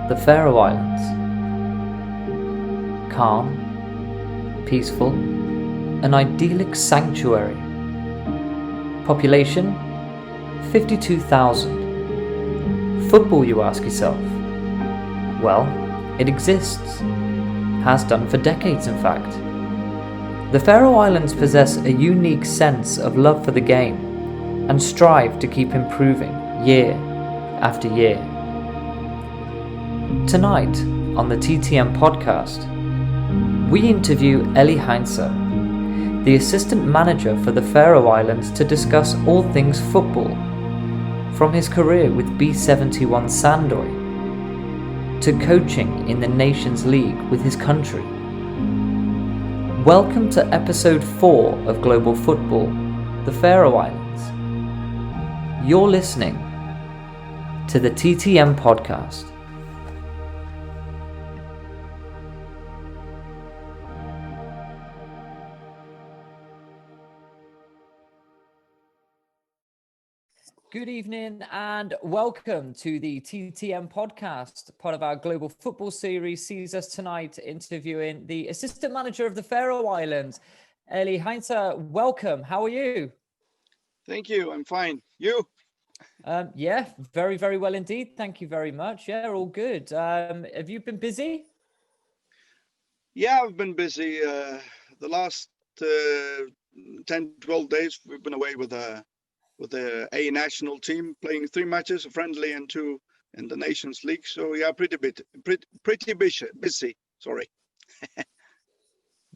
The Faroe Islands. Calm, peaceful, an idyllic sanctuary. Population 52,000. Football, you ask yourself? Well, it exists. Has done for decades, in fact. The Faroe Islands possess a unique sense of love for the game and strive to keep improving year after year. Tonight, on the TTM podcast, we interview Eli Hentze, the assistant manager for the Faroe Islands, to discuss all things football, from his career with B71 Sandoy to coaching in the Nations League with his country. Welcome to episode 4 of Global Football, the Faroe Islands. You're listening to the TTM podcast. Good evening and welcome to the TTM podcast. Part of our Global Football series sees us tonight interviewing the assistant manager of the Faroe Islands, Eli Hentze. Welcome. How are you? Thank you. I'm fine. You? Yeah, very, very well indeed. Thank you very much. Yeah, all good. Have you been busy? Yeah, I've been busy. The last 10, 12 days, we've been away with the A national team, playing 3 matches, a friendly and 2 in the Nations League. So yeah, pretty busy. Sorry.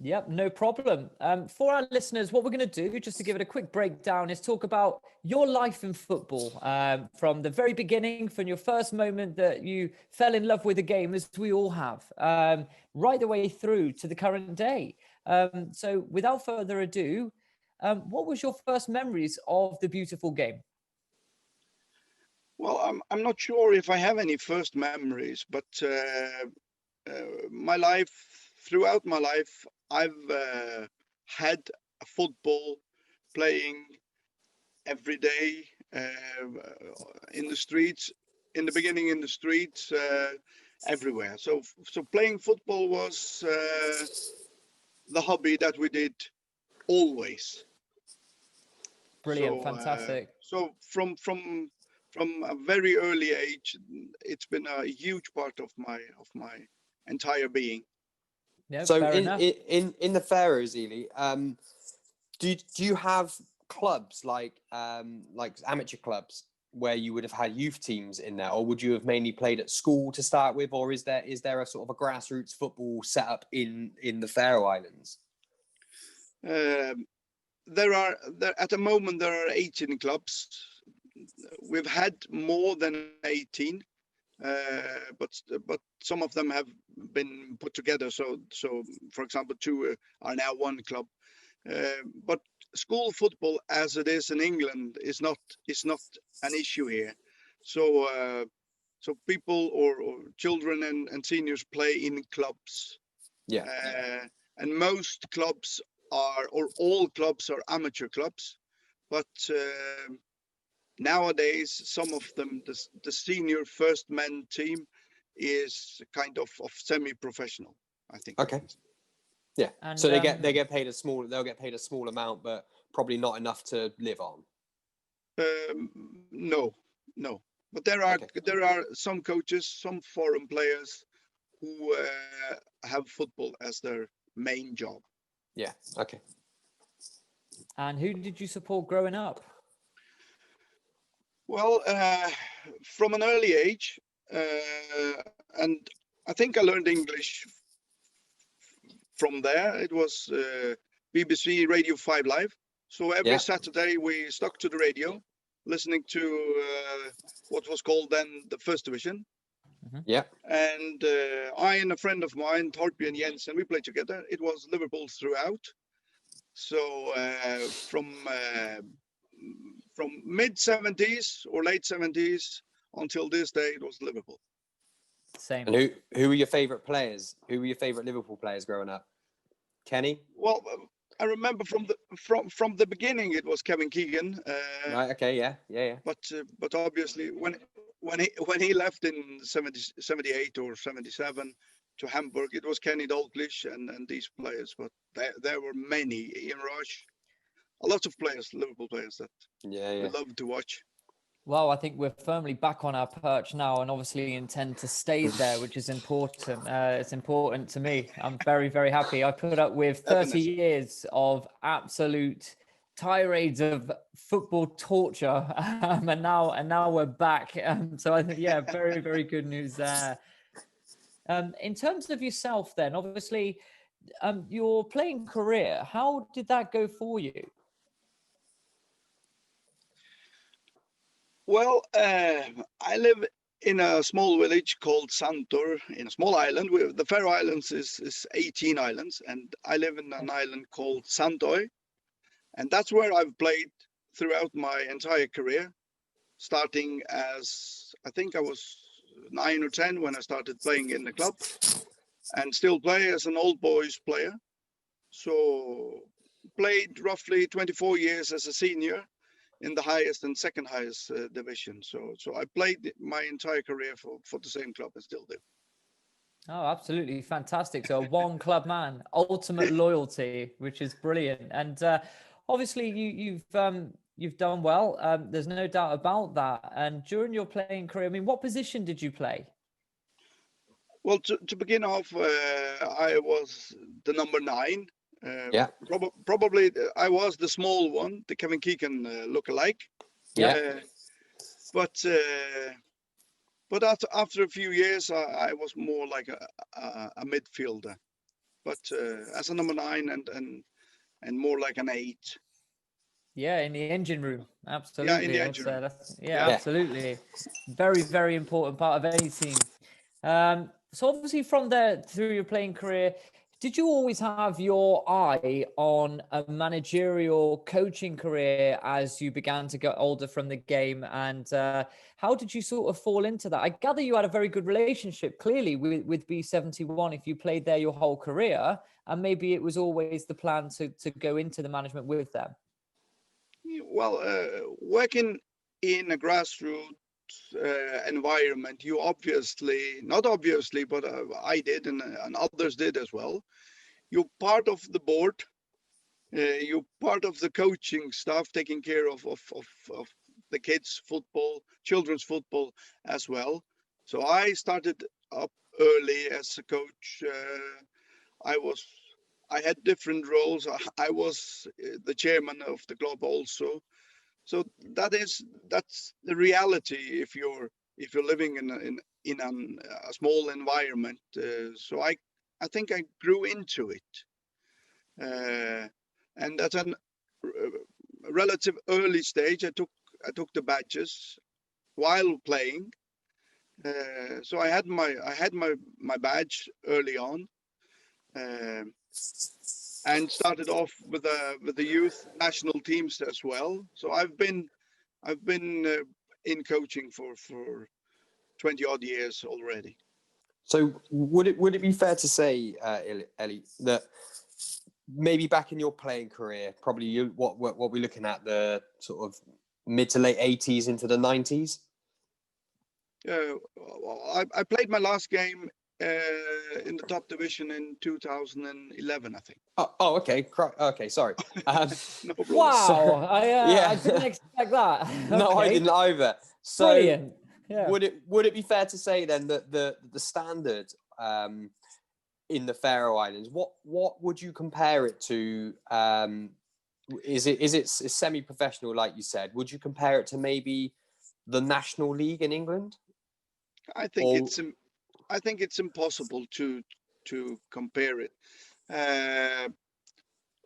Yep, no problem. For our listeners, what we're going to do, just to give it a quick breakdown, is talk about your life in football, from the very beginning, from your first moment that you fell in love with the game, as we all have, right the way through to the current day. So without further ado, what was your first memories of the beautiful game? Well, I'm not sure if I have any first memories, but throughout my life, I've had a football playing every day in the streets. In the beginning, in the streets, everywhere. So playing football was the hobby that we did always. Brilliant, fantastic. So from a very early age, it's been a huge part of my entire being. Yeah, So fair enough. in the Faroes, Eli, do you have clubs like amateur clubs where you would have had youth teams in there, or would you have mainly played at school to start with, or is there a sort of a grassroots football setup in the Faroe Islands? There are at the moment there are 18 clubs. We've had more than 18, but some of them have been put together. So for example, 2 are now 1 club. But school football, as it is in England, is not an issue here. So people or children and seniors play in clubs. Yeah. And most clubs all clubs are amateur clubs, but nowadays some of them, the senior first men team is kind of semi-professional, I think. Okay. Yeah. And, so they'll get paid a small amount, but probably not enough to live on. No. But there are some coaches, some foreign players who have football as their main job. Yeah. Okay. And who did you support growing up? Well, from an early age, and I think I learned English from there. It was BBC Radio 5 Live. So every Saturday we stuck to the radio, listening to what was called then the First Division. Mm-hmm. Yeah. And I and a friend of mine, Torbjørn Jensen, we played together. It was Liverpool throughout. So from mid 70s or late 70s until this day, it was Liverpool. Same. And who were your favourite players? Who were your favourite Liverpool players growing up? Kenny? Well, I remember from the beginning it was Kevin Keegan. Right. Okay. Yeah. But obviously when he left in 78 or 77 to Hamburg, it was Kenny Dalglish and these players, but there were many. Ian Rush, a lot of players, Liverpool players that we love to watch. Well, I think we're firmly back on our perch now, and obviously intend to stay there, which is important. It's important to me. I'm very, very happy. I put up with 30 years of absolute tirades of football torture, and now we're back. So I think, yeah, very, very good news there. In terms of yourself, then, obviously, your playing career, how did that go for you? Well, I live in a small village called Sandoy, in a small island. The Faroe Islands is 18 islands, and I live in an island called Sandoy. And that's where I've played throughout my entire career, starting as, I think I was 9 or 10 when I started playing in the club, and still play as an old boys player. So played roughly 24 years as a senior in the highest and second highest division. So I played my entire career for the same club and still do. Oh, absolutely fantastic. So a one club man, ultimate loyalty, which is brilliant. And obviously you've done well. There's no doubt about that. And during your playing career, I mean, what position did you play? Well, to begin off, I was the number 9. Probably I was the small one, the Kevin Keegan look-alike. But after a few years, I was more like a midfielder. But as a number 9 and more like an 8. Yeah, in the engine room, absolutely. Yeah, in the engine room. Absolutely. Very, very important part of any team. So obviously from there, through your playing career, did you always have your eye on a managerial coaching career as you began to get older from the game? And how did you sort of fall into that? I gather you had a very good relationship, clearly, with B71 if you played there your whole career, and maybe it was always the plan to go into the management with them. Well, working in a grassroots environment, you not obviously, but I did and others did as well. You're part of the board, you're part of the coaching staff, taking care of the kids' football, children's football as well. So I started up early as a coach. I had different roles. I was the chairman of the club also. So that's the reality if you're living in a small environment. So I think I grew into it, and at a relative early stage, I took the badges while playing. So I had my badge early on, and started off with the youth national teams as well. So I've been in coaching for 20 odd years already. So would it be fair to say, Eli, that maybe back in your playing career, probably what we're looking at, the sort of mid to late 80s into the 90s? I played my last game in the top division in 2011, I think. Oh, okay. Okay, sorry. No problem. Wow, I didn't expect that. Okay. No, I didn't either. So brilliant. Yeah. Would it be fair to say then that the standard in the Faroe Islands, what would you compare it to? Is it semi-professional, like you said? Would you compare it to maybe the National League in England? I think it's impossible to compare it.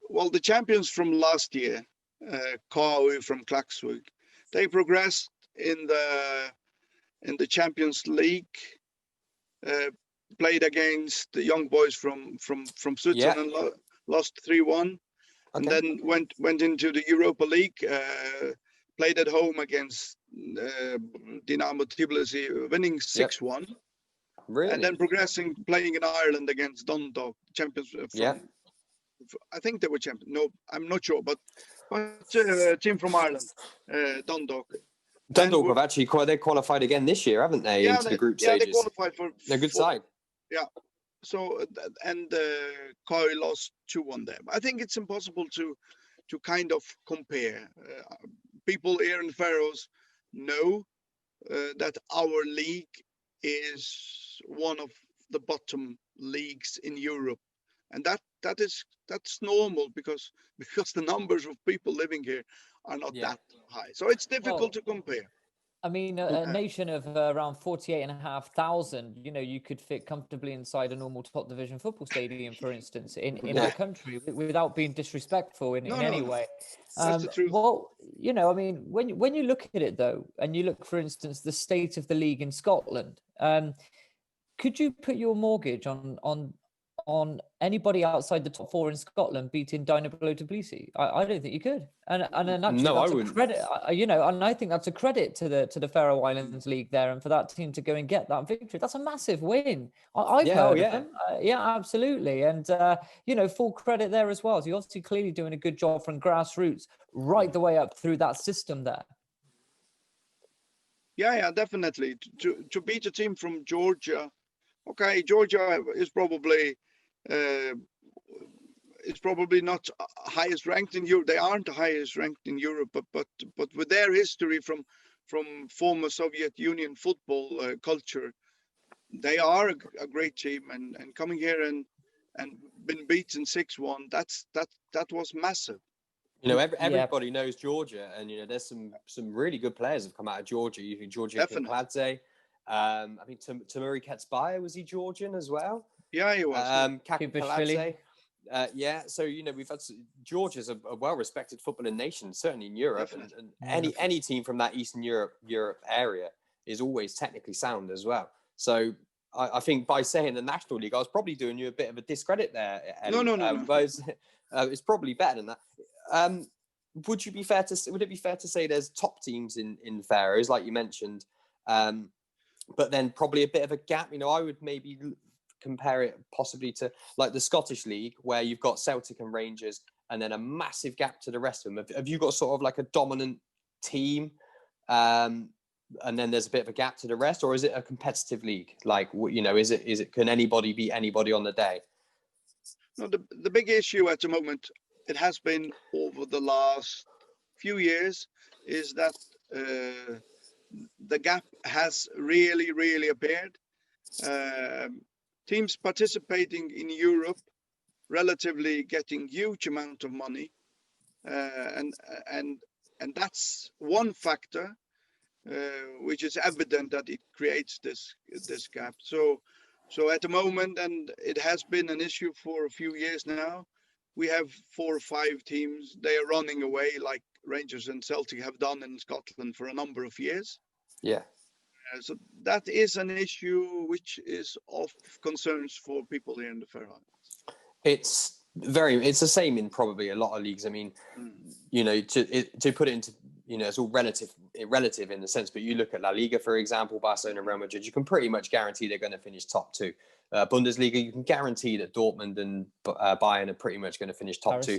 Well, the champions from last year, Kauai from Klaksvík, they progressed in the Champions League. Played against the young boys from Switzerland, lost 3-1, and then went into the Europa League. Played at home against Dynamo Tbilisi, winning 6-1. Really? And then progressing, playing in Ireland against Dundalk, champions from, I think they were champions. No, I'm not sure, but team from Ireland, Dundalk. Dundalk have actually they qualified again this year, haven't they? Into the group stages. Yeah, they qualified for. They're a good side. Yeah. So and Koi lost 2-1 there. I think it's impossible to kind of compare. People here in the Faroes know that our league is one of the bottom leagues in Europe, and that's normal because the numbers of people living here are not that high. So it's difficult to compare. I mean, a nation of around 48,500, you could fit comfortably inside a normal top division football stadium, for instance, in our country, without being disrespectful in any way. That's the truth. Well, I mean, when you look at it, though, and you look, for instance, the state of the league in Scotland, could you put your mortgage on anybody outside the top four in Scotland beating Dynamo Tbilisi? I don't think you could. And actually, no, that's I wouldn't. a credit, and I think that's a credit to the Faroe Islands League there, and for that team to go and get that victory. That's a massive win. I've heard of them. Yeah, absolutely. And, full credit there as well. So you're obviously clearly doing a good job from grassroots right the way up through that system there. Yeah, definitely. To beat a team from Georgia. Okay, Georgia is probably not highest ranked in Europe. They aren't the highest ranked in Europe, but with their history from former Soviet Union football culture, they are a great team. And coming here and been beaten 6-1, that was massive. Everybody knows Georgia, and there's some really good players have come out of Georgia. You think Georgia Kikladze. I think Tamuri Ketsbaya, was he Georgian as well? Yeah, he was. Kakpaladze. So we've had Georgia's a well-respected footballing nation, certainly in Europe, and any team from that Eastern Europe area is always technically sound as well. So I think by saying the National League, I was probably doing you a bit of a discredit there, Ellie. No. But it's probably better than that. Would it be fair to say there's top teams in Faroes, like you mentioned? But then probably a bit of a gap. I would maybe compare it possibly to like the Scottish League, where you've got Celtic and Rangers, and then a massive gap to the rest of them. Have you got sort of like a dominant team, and then there's a bit of a gap to the rest, or is it a competitive league? Like, is it can anybody beat anybody on the day? No, the big issue at the moment, it has been over the last few years, is that the gap has really, really appeared. Teams participating in Europe relatively getting huge amount of money, and that's one factor which is evident that it creates this gap. So at the moment, and it has been an issue for a few years now, we have 4 or 5 teams. They are running away like Rangers and Celtic have done in Scotland for a number of years. Yeah. So that is an issue which is of concerns for people here in the Faroe Islands. It's the same in probably a lot of leagues. I mean, to put it into, it's all relative in the sense, but you look at La Liga, for example, Barcelona and Real Madrid, you can pretty much guarantee they're going to finish top 2. Bundesliga, you can guarantee that Dortmund and Bayern are pretty much going to finish top 2.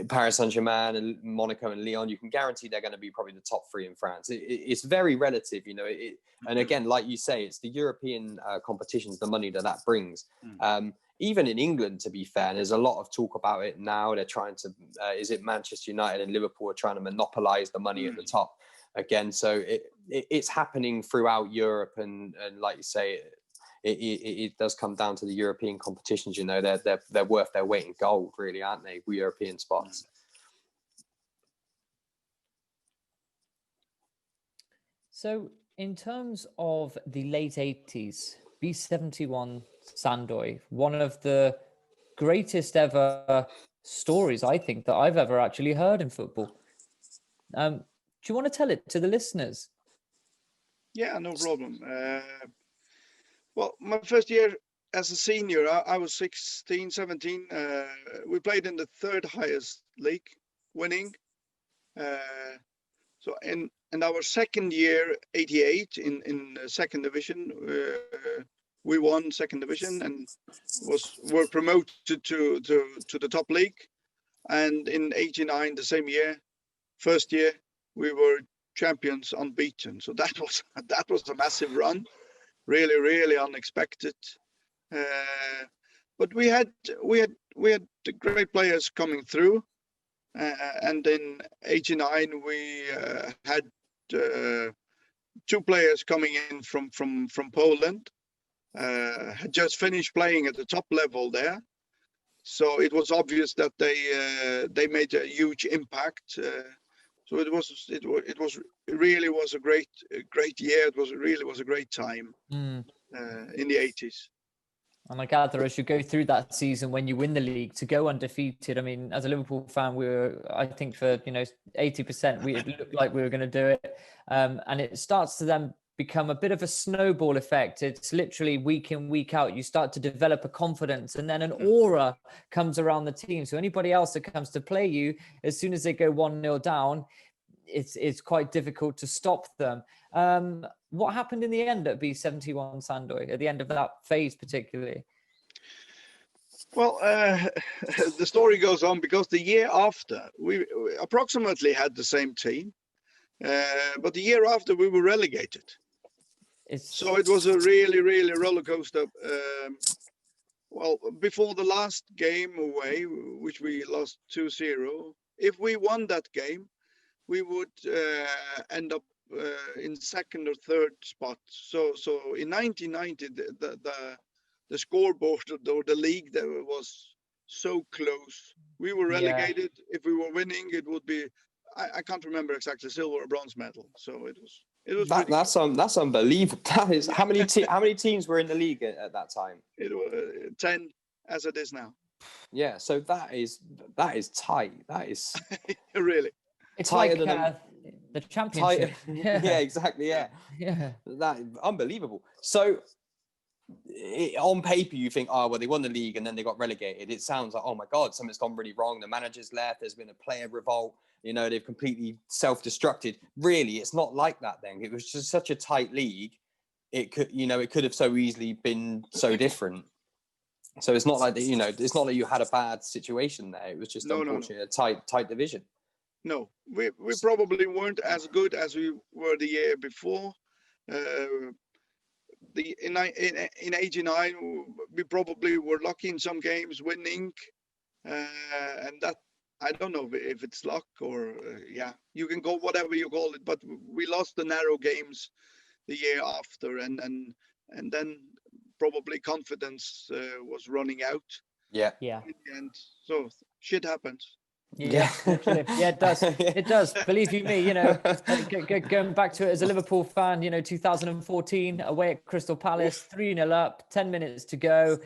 Paris Saint-Germain and Monaco and Lyon, you can guarantee they're going to be probably the top 3 in France. It's very relative, and again, like you say, it's the European competitions, the money that brings. Even in England, to be fair, there's a lot of talk about it now. They're trying to, is it Manchester United and Liverpool are trying to monopolise the money at the top again. So it's happening throughout Europe, and like you say, it does come down to the European competitions. They're worth their weight in gold, really, aren't they? We European spots. So, in terms of the late 80s, B71 Sandoy, one of the greatest ever stories, I think, that I've ever actually heard in football. Do you want to tell it to the listeners? Yeah, no problem. Well, my first year as a senior, I was 16, 17. We played in the 3rd highest league, winning. So in our second year, 88, in the 2nd division, we won 2nd division and were promoted to the top league. And in 89, the same year, first year, we were champions unbeaten. So that was a massive run, really, really unexpected. But we had great players coming through, and in '89 we had 2 players coming in from Poland. Had just finished playing at the top level there, so it was obvious that they made a huge impact. So it really was a great year. It was a great time in the '80s. And I gather as you go through that season, when you win the league, to go undefeated. I mean, as a Liverpool fan, I think for 80%, it looked like we were going to do it, and it starts to then become a bit of a snowball effect. It's literally week in, week out. You start to develop a confidence, and then an aura comes around the team. So anybody else that comes to play you, as soon as they go 1-0 down, it's quite difficult to stop them. What happened in the end at B71 Sandoy, at the end of that phase particularly? Well, the story goes on because the year after, we approximately had the same team, but the year after we were relegated. So it was a really, really roller coaster. Well, before the last game away, which we lost 2-0, if we won that game, we would end up in second or third spot. So in 1990, the scoreboard or the league that was so close. We were relegated. Yeah. If we were winning, it would be, I can't remember exactly, silver or bronze medal. So it was. That's unbelievable. That is how many teams were in the league at that time? It was 10 as it is now. Yeah, so that is tight. That is really. It's tighter like than the championship. Yeah, exactly. Yeah, that unbelievable. So on paper, you think, oh well, they won the league and then they got relegated. It sounds like, oh my God, something's gone really wrong. The manager's left. There's been a player revolt. They've completely self-destructed. Really, it's not like that then. It was just such a tight league. It could have so easily been so different. So it's not like that, it's not that you had a bad situation there. It was just unfortunately a tight division. No, we probably weren't as good as we were the year before. In '89, we probably were lucky in some games winning, and that, I don't know if it's luck or you can go whatever you call it, but we lost the narrow games the year after, and then probably confidence was running out. Yeah. In the end, so shit happens. Yeah, it does. It does. Believe you me, going back to it as a Liverpool fan, 2014 away at Crystal Palace, 3-0 up, 10 minutes to go.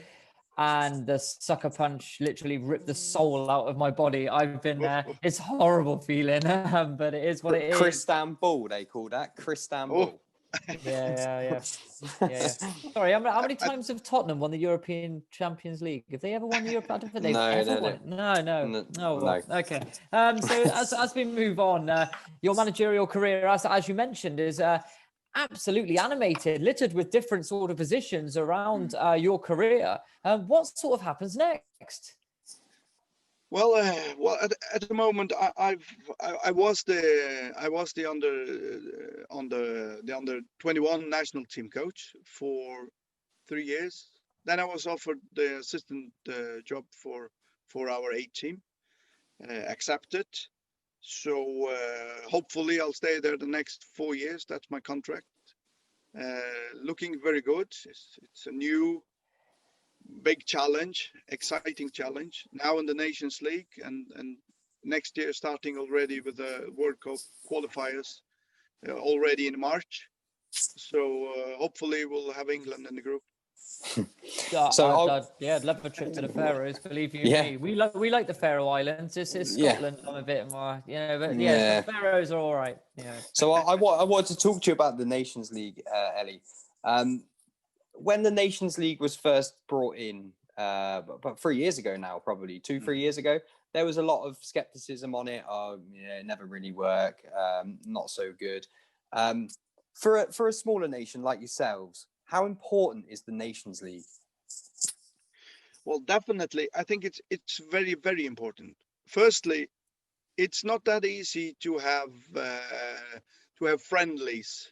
And the sucker punch literally ripped the soul out of my body. I've been there. It's a horrible feeling, but it is what it is. Cristamble, they call that. Cristamble. Yeah. Sorry, how many times have Tottenham won the European Champions League? Have they ever won the European? I don't think they've ever won it. No. Oh, well, no. Okay. So as we move on, your managerial career, as you mentioned, is absolutely animated, littered with different sort of positions around your career. What sort of happens next? Well, at the moment, I was the under 21 national team coach for 3 years. Then I was offered the assistant job for our A team, accepted. So hopefully I'll stay there the next 4 years. That's my contract. Looking very good. It's a new big challenge, exciting challenge now in the Nations League, and next year starting already with the World Cup qualifiers already in March. So hopefully we'll have England in the group. I'd love a trip to the Faroes. Believe you me, we like the Faroe Islands. This is Scotland. I'm a bit more, but the Faroes are all right. Yeah. So I wanted to talk to you about the Nations League, Eli. When the Nations League was first brought in, about 3 years ago now, probably 2-3 years ago, there was a lot of skepticism on it. It never really worked. Not so good. For a smaller nation like yourselves, how important is the Nations League? Well, definitely. I think it's very, very important. Firstly, it's not that easy to to have friendlies.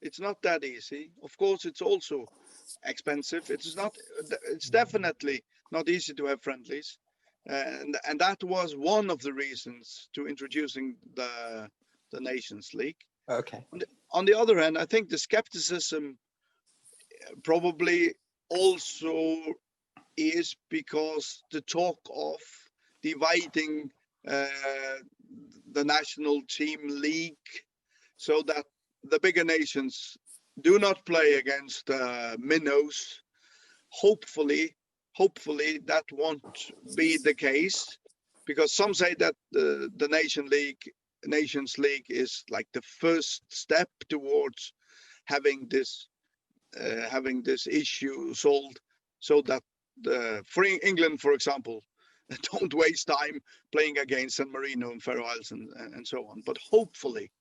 It's not that easy. Of course, it's also expensive. It's definitely not easy to have friendlies. And that was one of the reasons to introducing the Nations League. Okay. On the other hand, I think the skepticism probably also is because the talk of dividing the national team league so that the bigger nations do not play against minnows. Hopefully that won't be the case, because some say that the Nations League is like the first step towards having this issue solved, so that for England, for example, don't waste time playing against San Marino and Faroe Islands and so on. But hopefully,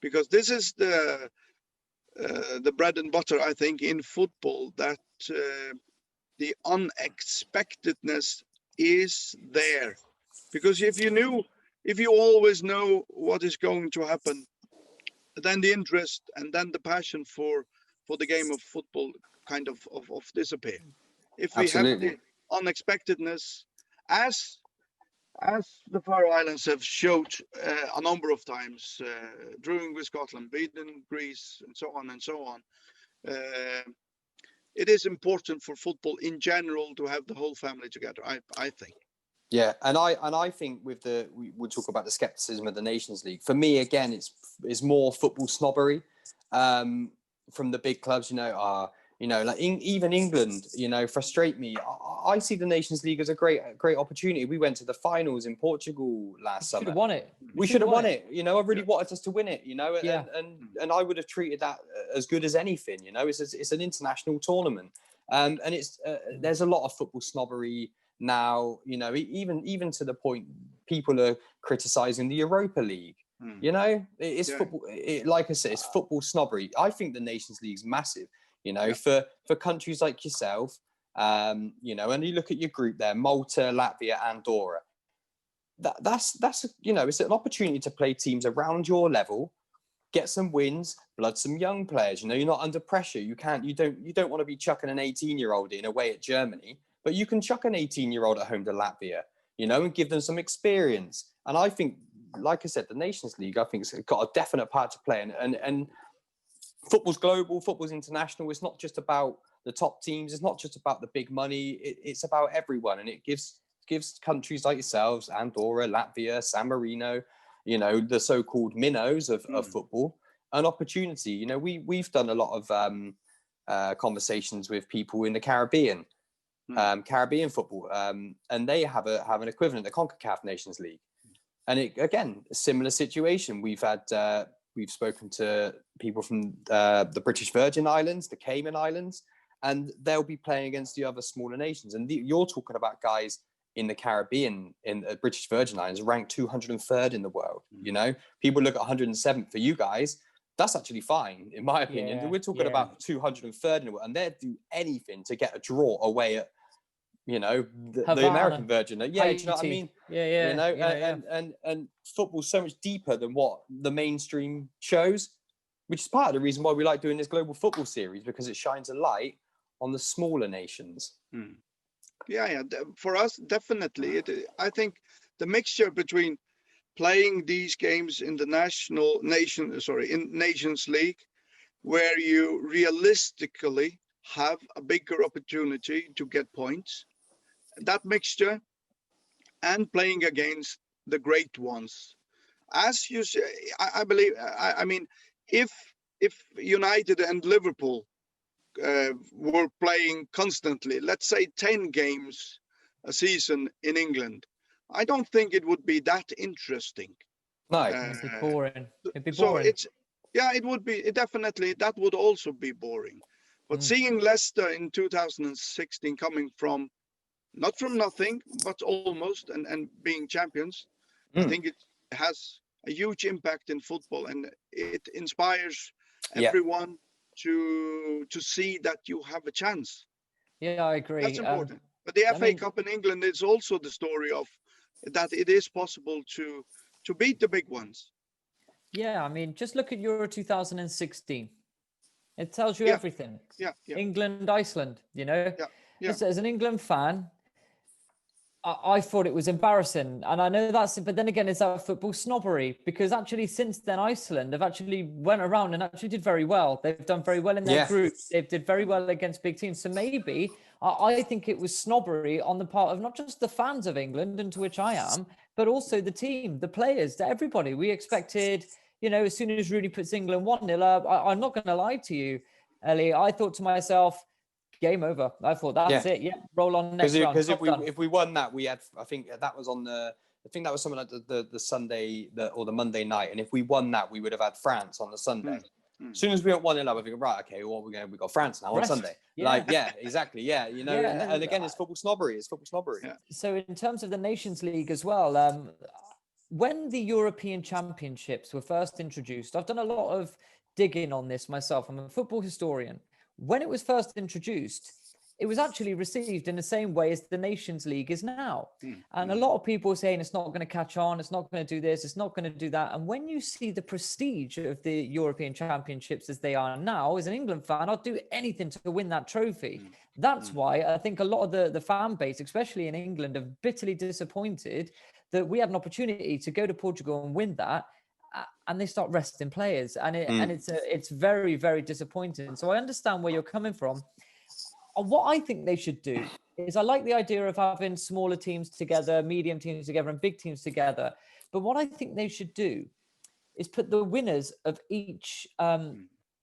because this is the bread and butter, I think, in football, that the unexpectedness is there. Because if you always know what is going to happen, then the interest and then the passion for the game of football kind of disappear. If we Absolutely. have the unexpectedness, as the Faroe Islands have showed a number of times, drawing with Scotland, beating Greece, and so on, it is important for football in general to have the whole family together, I think. Yeah, and I think with we'll talk about the skepticism of the Nations League. For me, again, it's more football snobbery from the big clubs. Like even England, frustrate me. I see the Nations League as a great opportunity. We went to the finals in Portugal last summer. Should have won it. We should have won it. I really wanted us to win it. Yeah. And I would have treated that as good as anything. It's an international tournament, and it's there's a lot of football snobbery now. Even to the point people are criticising the Europa League. It's football. Like I said, it's football snobbery. I think the Nations League's massive. For countries like yourself, and you look at your group there, Malta, Latvia, Andorra. That's it's an opportunity to play teams around your level, get some wins, blood some young players. You're not under pressure. You don't want to be chucking an 18-year-old in away at Germany, but you can chuck an 18-year-old at home to Latvia, and give them some experience. And I think, like I said, the Nations League, I think, has got a definite part to play. And football's global, football's international. It's not just about the top teams. It's not just about the big money. It's about everyone. And it gives countries like yourselves, Andorra, Latvia, San Marino, the so-called minnows of football, an opportunity. We've done a lot of conversations with people in the Caribbean, Caribbean football, and they have an equivalent, the CONCACAF Nations League. And again, a similar situation. We've spoken to people from the British Virgin Islands, the Cayman Islands, and they'll be playing against the other smaller nations. And you're talking about guys in the Caribbean, in the British Virgin Islands, ranked 203rd in the world. People look at 107th for you guys. That's actually fine, in my opinion. Yeah, we're talking about 203rd in the world, and they'd do anything to get a draw away at the American Virgin. Yeah, do you know what I mean? And football's so much deeper than what the mainstream shows, which is part of the reason why we like doing this global football series, because it shines a light on the smaller nations. Yeah. For us, definitely. I think the mixture between playing these games in the Nations League, where you realistically have a bigger opportunity to get points, that mixture, and playing against the great ones, as you say, I believe. I mean, if United and Liverpool were playing constantly, let's say 10 games a season in England, I don't think it would be that interesting. No, it'd be boring. So it would be definitely, that would also be boring. But seeing Leicester in 2016 coming from, not from nothing, but almost, and being champions, I think it has a huge impact in football, and it inspires everyone to see that you have a chance. Yeah, I agree. That's important. But the FA Cup in England is also the story of that it is possible to beat the big ones. Yeah, I mean, just look at Euro 2016. It tells you Yeah. everything. Yeah. England, Iceland, you know. Yeah. As an England fan, I thought it was embarrassing. And I know that's, but then again, it's that football snobbery, because actually since then, Iceland have actually went around and actually did very well. They've done very well in their group. They've did very well against big teams. So maybe I think it was snobbery on the part of not just the fans of England, into which I am, but also the team, the players, everybody. We expected, you know, as soon as Rooney puts England 1-0 up, I'm not going to lie to you, Ellie. I thought to myself, game over. I thought that's it. Yeah, roll on next round. Because if we won that, we had, I think that was on the, I think that was something like the Sunday or the Monday night. And if we won that, we would have had France on the Sunday. As soon as we went 1-0 up, I think, right, okay, well, we got France now on Sunday. Yeah. Exactly. Yeah, you know, and again, it's football snobbery. Yeah. So in terms of the Nations League as well, when the European Championships were first introduced, I've done a lot of digging on this myself. I'm a football historian. When it was first introduced, it was actually received in the same way as the Nations League is now. And a lot of people are saying it's not going to catch on, it's not going to do this, it's not going to do that. And when you see the prestige of the European Championships as they are now, as an England fan, I'd do anything to win that trophy. That's why I think a lot of the fan base, especially in England, are bitterly disappointed that we had an opportunity to go to Portugal and win that. And they start resting players, and it's very, very disappointing. So I understand where you're coming from. What I think they should do is, I like the idea of having smaller teams together, medium teams together, and big teams together. But what I think they should do is put the winners of each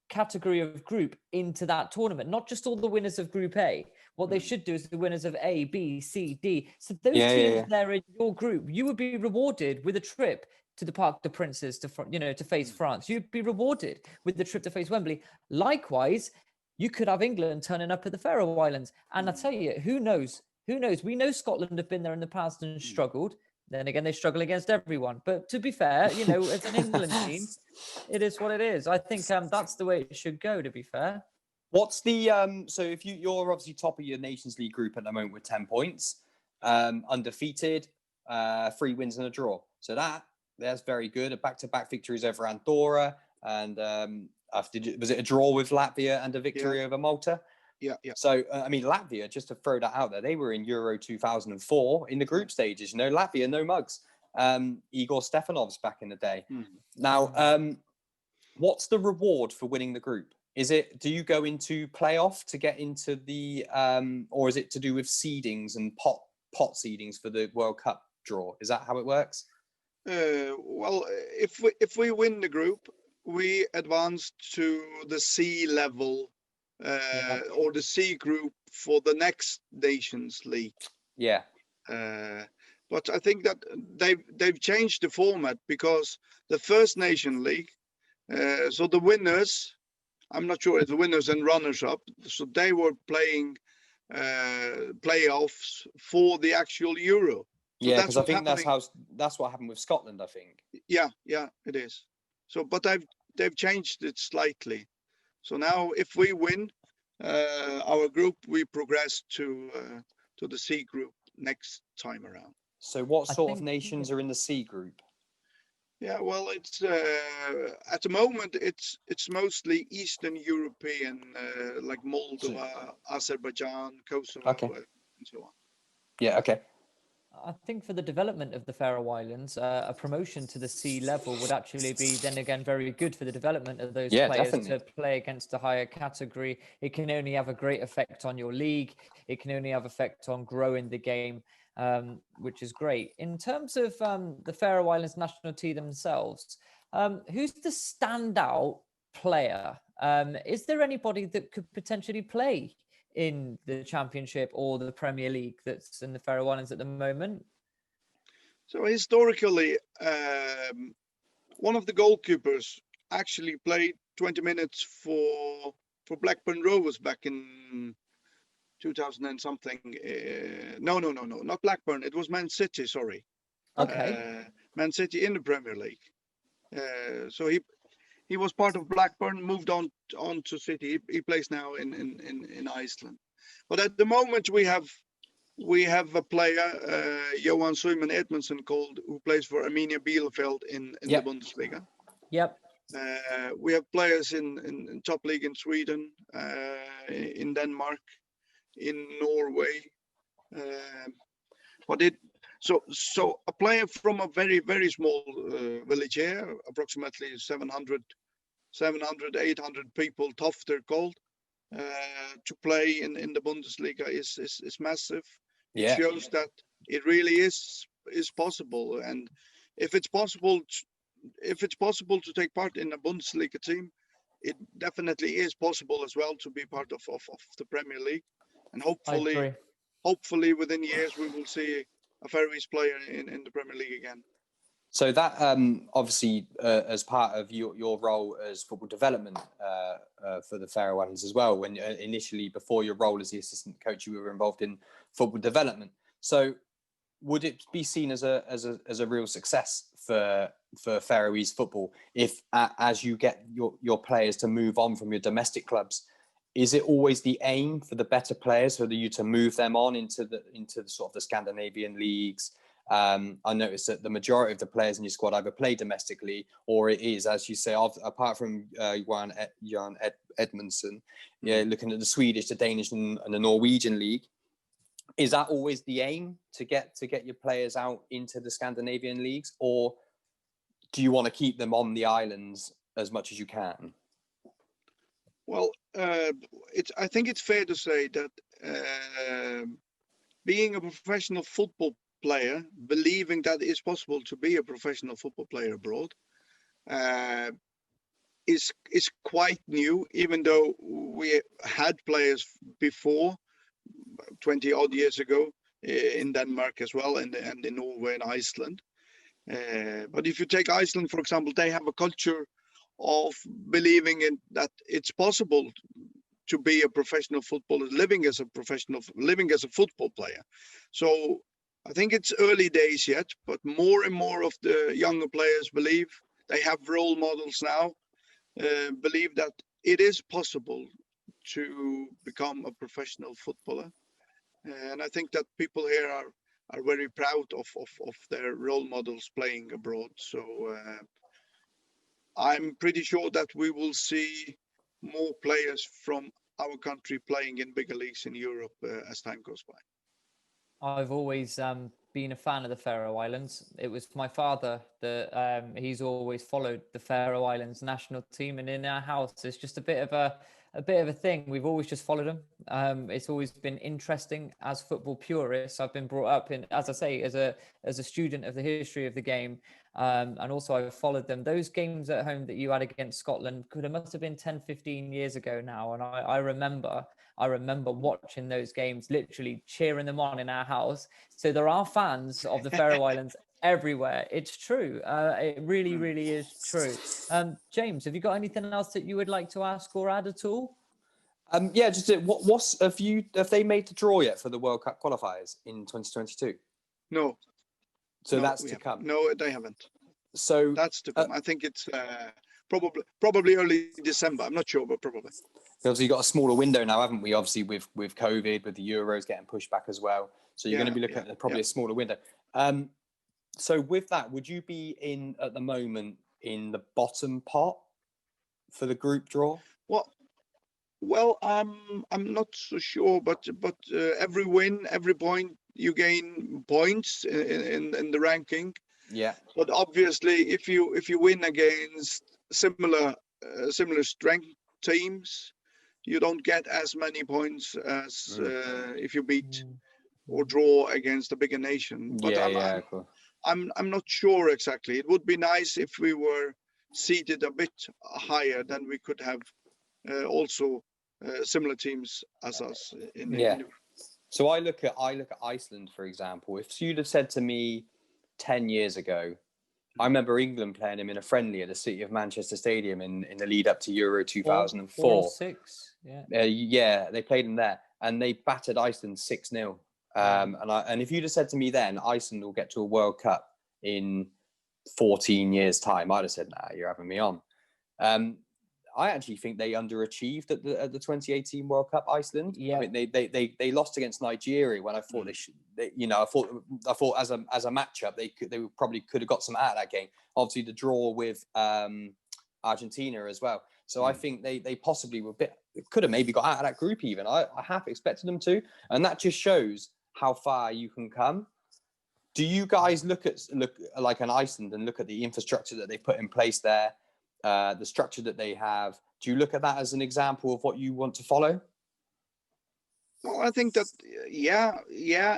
category of group into that tournament, not just all the winners of Group A. What they should do is the winners of A, B, C, D. So those teams there in your group, you would be rewarded with a trip to the Parc des Princes to face France. You'd be rewarded with the trip to face Wembley. Likewise, you could have England turning up at the Faroe Islands. And I tell you, who knows? We know Scotland have been there in the past and struggled. Then again, they struggle against everyone. But to be fair, you know, as an England team, it is what it is. I think that's the way it should go, to be fair. What's the so if you're obviously top of your Nations League group at the moment with 10 points, undefeated, 3 wins and a draw. So that's very good. A back-to-back victories over Andorra, and was it a draw with Latvia and a victory over Malta? Yeah. So I mean, Latvia, just to throw that out there, they were in Euro 2004 in the group stages. You know, Latvia, no mugs. Igor Stefanov's back in the day. Now, what's the reward for winning the group? Do you go into playoff to get into the, or is it to do with seedings and pot seedings for the World Cup draw? Is that how it works? Well, if we win the group, we advance to the C level or the C group for the next Nations League. Yeah. But I think that they've changed the format, because the first Nation League, so the winners, I'm not sure if the winners and runners-up, so they were playing playoffs for the actual Euro. So yeah, because I think that's what happened with Scotland, I think. Yeah, it is. So, but they've changed it slightly. So now, if we win our group, we progress to the C group next time around. So, what sort of nations are in the C group? Yeah, well, it's at the moment it's mostly Eastern European, like Moldova, Azerbaijan, Kosovo, and so on. Yeah. Okay. I think for the development of the Faroe Islands, a promotion to the C level would actually be then again very good for the development of those players to play against a higher category. It can only have a great effect on your league. It can only have effect on growing the game, which is great. In terms of the Faroe Islands national team themselves, who's the standout player? Is there anybody that could potentially play in the Championship or the Premier League that's in the Faroe Islands at the moment? So historically, one of the goalkeepers actually played 20 minutes for Blackburn Rovers back in 2000 and something. No, not Blackburn. It was Man City. Sorry. Okay. Man City in the Premier League. So he was part of Blackburn, moved on to City. He plays now in Iceland. But at the moment we have a player, Johan Suiman Edmondson, who plays for Arminia Bielefeld in the Bundesliga. Yep. We have players in top league in Sweden, in Denmark, in Norway. So a player from a very, very small village here, approximately 700, 800 people, tough they're called, to play in the Bundesliga is massive. It shows that it really is possible, and if it's possible to take part in a Bundesliga team, it definitely is possible as well to be part of the Premier League, and hopefully within years we will see a Faroese player in the Premier League again. So that obviously as part of your role as football development for the Faroe Islands as well, when initially before your role as the assistant coach, you were involved in football development. So would it be seen as a real success for Faroese football if as you get your players to move on from your domestic clubs, is it always the aim for the better players for you to move them on into the sort of the Scandinavian leagues? I noticed that the majority of the players in your squad either play domestically, or it is, as you say, apart from Jan Edmundson, looking at the Swedish, the Danish, and the Norwegian league. Is that always the aim, to get your players out into the Scandinavian leagues, or do you want to keep them on the islands as much as you can? Well, I think it's fair to say that being a professional football player, believing that it's possible to be a professional football player abroad, is quite new. Even though we had players before 20 odd years ago in Denmark as well, and in Norway and Iceland. But if you take Iceland, for example, they have a culture of believing in that it's possible to be a professional footballer, living as a football player. So I think it's early days yet, but more and more of the younger players believe, they have role models now, believe that it is possible to become a professional footballer. And I think that people here are very proud of their role models playing abroad. So I'm pretty sure that we will see more players from our country playing in bigger leagues in Europe as time goes by. I've always been a fan of the Faroe Islands. It was my father that he's always followed the Faroe Islands national team, and in our house it's just a bit of a thing. We've always just followed them. It's always been interesting as football purists. I've been brought up in, as I say, as a student of the history of the game, and also I've followed them. Those games at home that you had against Scotland must have been 10, 15 years ago now, and I remember watching those games, literally cheering them on in our house. So there are fans of the Faroe Islands everywhere. It's true. It really, really is true. James, have you got anything else that you would like to ask or add at all? Yeah, just have they made the draw yet for the World Cup qualifiers in 2022? No. So that's to come. No, they haven't. So that's to come. I think it's probably early December. I'm not sure, but probably. Obviously, you've got a smaller window now, haven't we? Obviously, with COVID, with the Euros getting pushed back as well. So you're going to be looking at probably a smaller window. So with that, would you be at the moment in the bottom pot for the group draw? Well, I'm not so sure, but every win, every point, you gain points in the ranking. Yeah. But obviously, if you win against similar strength teams, you don't get as many points as if you beat or draw against a bigger nation. But cool. I'm not sure exactly. It would be nice if we were seated a bit higher, then we could have also similar teams as us in Europe. So I look at Iceland, for example. If you'd have said to me 10 years ago, I remember England playing them in a friendly at the City of Manchester Stadium in the lead up to Euro 2004. 4 or 6, yeah, they played them there, and they battered Iceland 6-0. And if you'd have said to me then, Iceland will get to a World Cup in 14 years' time, I'd have said, nah, you're having me on. I actually think they underachieved at the 2018 World Cup, Iceland. Yeah. I mean, they lost against Nigeria when I thought they should. I thought as a matchup they probably could have got some out of that game. Obviously, the draw with Argentina as well. So I think they possibly could have maybe got out of that group even. I half expected them to, and that just shows how far you can come. Do you guys look like an Iceland and look at the infrastructure that they put in place there, the structure that they have? Do you look at that as an example of what you want to follow? Well, I think that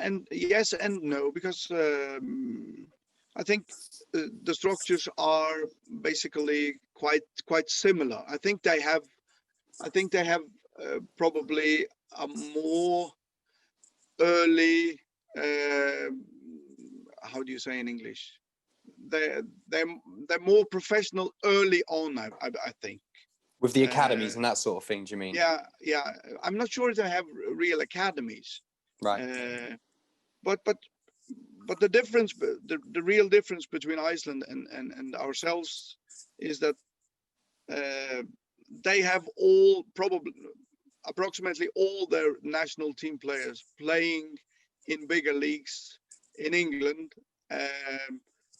and yes and no, because I think the structures are basically quite similar. I think they have probably a more early. How do you say in English? They're more professional early on. I think. With the academies and that sort of thing, do you mean? Yeah. I'm not sure if they have real academies. Right. But the difference, the real difference between Iceland and ourselves is that they have approximately all their national team players playing in bigger leagues in England,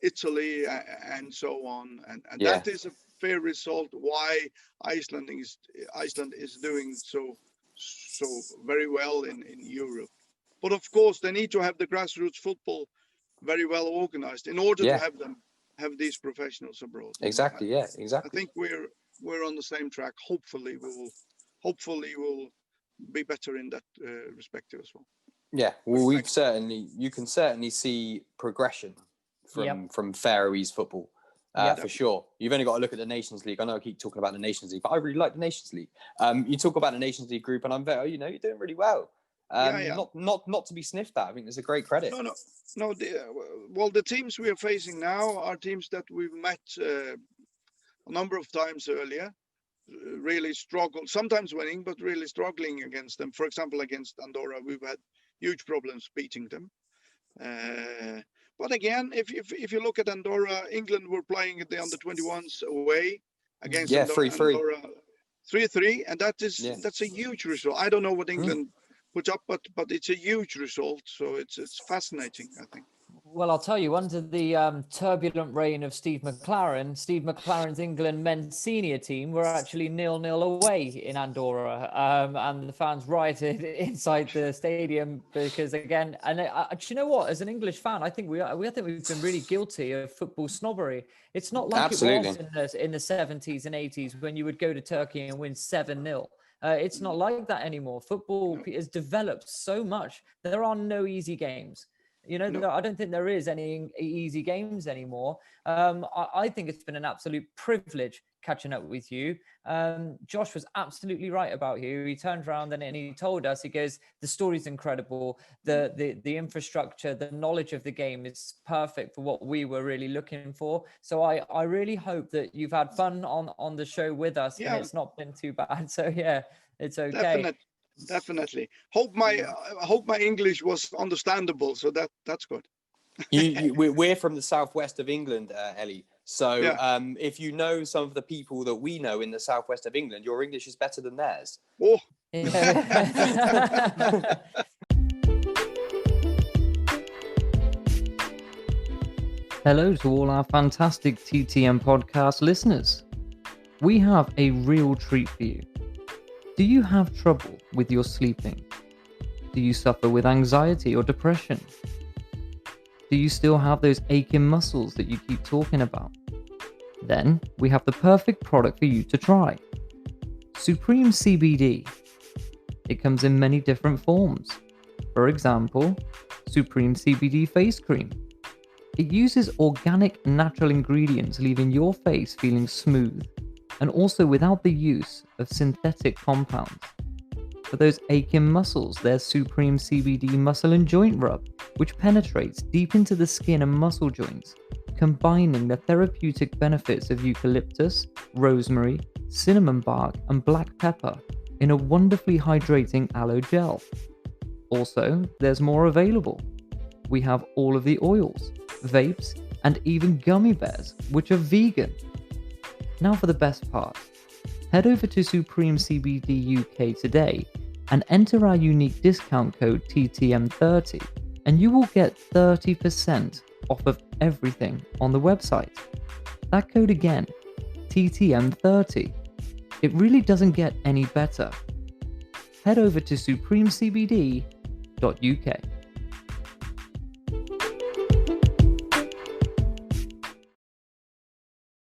Italy, and so on. And that is a fair result why Iceland is doing so very well in Europe. But of course, they need to have the grassroots football very well organized in order to have these professionals abroad. Exactly. Exactly. I think we're on the same track. Hopefully, we'll be better in that respect as well. Yeah. Well, you can certainly see progression from Faroese football. For sure. You've only got to look at the Nations League. I know I keep talking about the Nations League, but I really like the Nations League. You talk about the Nations League group, and I'm very, you're doing really well. Not to be sniffed at. I think there's a great credit. No. The teams we are facing now are teams that we've met a number of times earlier. Really struggled, sometimes winning, but really struggling against them. For example, against Andorra, we've had huge problems beating them. But again, if you look at Andorra, England were playing at the under-21s away against Andorra 3-3, and that's a huge result. I don't know what England puts up, but it's a huge result. So it's fascinating, I think. Well, I'll tell you, under the turbulent reign of Steve McClaren's England men's senior team were actually 0-0 away in Andorra, and the fans rioted inside the stadium because, again, and do you know what? As an English fan, I think we've been really guilty of football snobbery. It's not like it was in the 70s and 80s when you would go to Turkey and win 7-0. It's not like that anymore. Football has developed so much. There are no easy games. I don't think there is any easy games anymore. I think it's been an absolute privilege catching up with you. Josh was absolutely right about you. He turned around and he told us, he goes, the story's incredible. The infrastructure, the knowledge of the game is perfect for what we were really looking for. So I really hope that you've had fun on the show with us and it's not been too bad. So it's okay. Definitely. Hope my English was understandable. So that's good. We're from the southwest of England, Ellie. So if you know some of the people that we know in the southwest of England, your English is better than theirs. Oh. Hello to all our fantastic TTM podcast listeners. We have a real treat for you. Do you have trouble with your sleeping? Do you suffer with anxiety or depression? Do you still have those aching muscles that you keep talking about? Then we have the perfect product for you to try. Supreme CBD. It comes in many different forms. For example, Supreme CBD Face Cream. It uses organic natural ingredients, leaving your face feeling smooth and also without the use of synthetic compounds. For those aching muscles, there's Supreme CBD Muscle and Joint Rub, which penetrates deep into the skin and muscle joints, combining the therapeutic benefits of eucalyptus, rosemary, cinnamon bark, and black pepper in a wonderfully hydrating aloe gel. Also, there's more available. We have all of the oils, vapes, and even gummy bears, which are vegan. Now for the best part. Head over to Supreme CBD UK today and enter our unique discount code TTM30 and you will get 30% off of everything on the website. That code again, TTM30. It really doesn't get any better. Head over to supremecbd.uk.